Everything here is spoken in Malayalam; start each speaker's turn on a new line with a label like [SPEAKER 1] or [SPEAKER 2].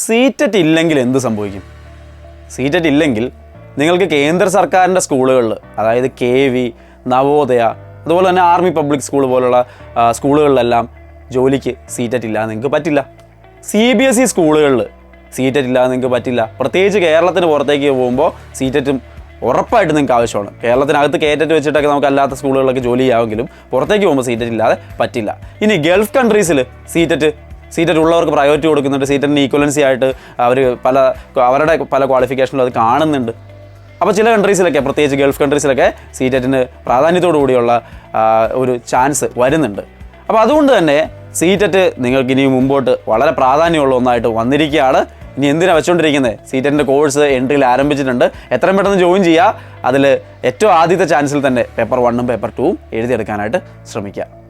[SPEAKER 1] സീറ്ററ്റ് ഇല്ലെങ്കിൽ എന്ത് സംഭവിക്കും? സീറ്ററ്റ് ഇല്ലെങ്കിൽ നിങ്ങൾക്ക് കേന്ദ്ര സർക്കാരിൻ്റെ സ്കൂളുകളിൽ, അതായത് KV, നവോദയ, അതുപോലെ തന്നെ ആർമി പബ്ലിക് സ്കൂൾ പോലുള്ള സ്കൂളുകളിലെല്ലാം ജോലിക്ക് സീറ്ററ്റ് ഇല്ലാതെ നിങ്ങൾക്ക് പറ്റില്ല. CBSE സ്കൂളുകളിൽ സീറ്ററ്റ് ഇല്ലാതെ നിങ്ങൾക്ക് പറ്റില്ല. പ്രത്യേകിച്ച് കേരളത്തിന് പുറത്തേക്ക് പോകുമ്പോൾ സീറ്ററ്റും ഉറപ്പായിട്ട് നിങ്ങൾക്ക് ആവശ്യമാണ്. കേരളത്തിനകത്ത് കേറ്ററ്റ് വെച്ചിട്ടൊക്കെ നമുക്ക് അല്ലാത്ത സ്കൂളുകളിലൊക്കെ ജോലി ചെയ്യാമെങ്കിലും പുറത്തേക്ക് പോകുമ്പോൾ സീറ്ററ്റ് ഇല്ലാതെ പറ്റില്ല. ഇനി ഗൾഫ് കൺട്രീസിൽ സീറ്ററ്റ് ഉള്ളവർക്ക് പ്രയോറിറ്റി കൊടുക്കുന്നുണ്ട്. സീറ്ററ്റിന് ഈക്വലൻസി ആയിട്ട് അവർ അവരുടെ പല ക്വാളിഫിക്കേഷനിലും അത് കാണുന്നുണ്ട്. അപ്പോൾ ചില കൺട്രീസിലൊക്കെ, പ്രത്യേകിച്ച് ഗൾഫ് കൺട്രീസിലൊക്കെ സീറ്ററ്റിന് പ്രാധാന്യത്തോടു കൂടിയുള്ള ഒരു ചാൻസ് വരുന്നുണ്ട്. അപ്പോൾ അതുകൊണ്ട് തന്നെ സീറ്ററ്റ് നിങ്ങൾക്ക് ഇനി മുമ്പോട്ട് വളരെ പ്രാധാന്യമുള്ള ഒന്നായിട്ട് വന്നിരിക്കുകയാണ്. ഇനി എന്തിനാണ് വെച്ചുകൊണ്ടിരിക്കുന്നത്? സീറ്ററ്റിൻ്റെ കോഴ്സ് എൻട്രിയിൽ ആരംഭിച്ചിട്ടുണ്ട്. എത്രയും പെട്ടെന്ന് ജോയിൻ ചെയ്യുക. അതിൽ ഏറ്റവും ആദ്യത്തെ ചാൻസിൽ തന്നെ പേപ്പർ 1ഉം പേപ്പർ 2ഉം എഴുതിയെടുക്കാനായിട്ട് ശ്രമിക്കുക.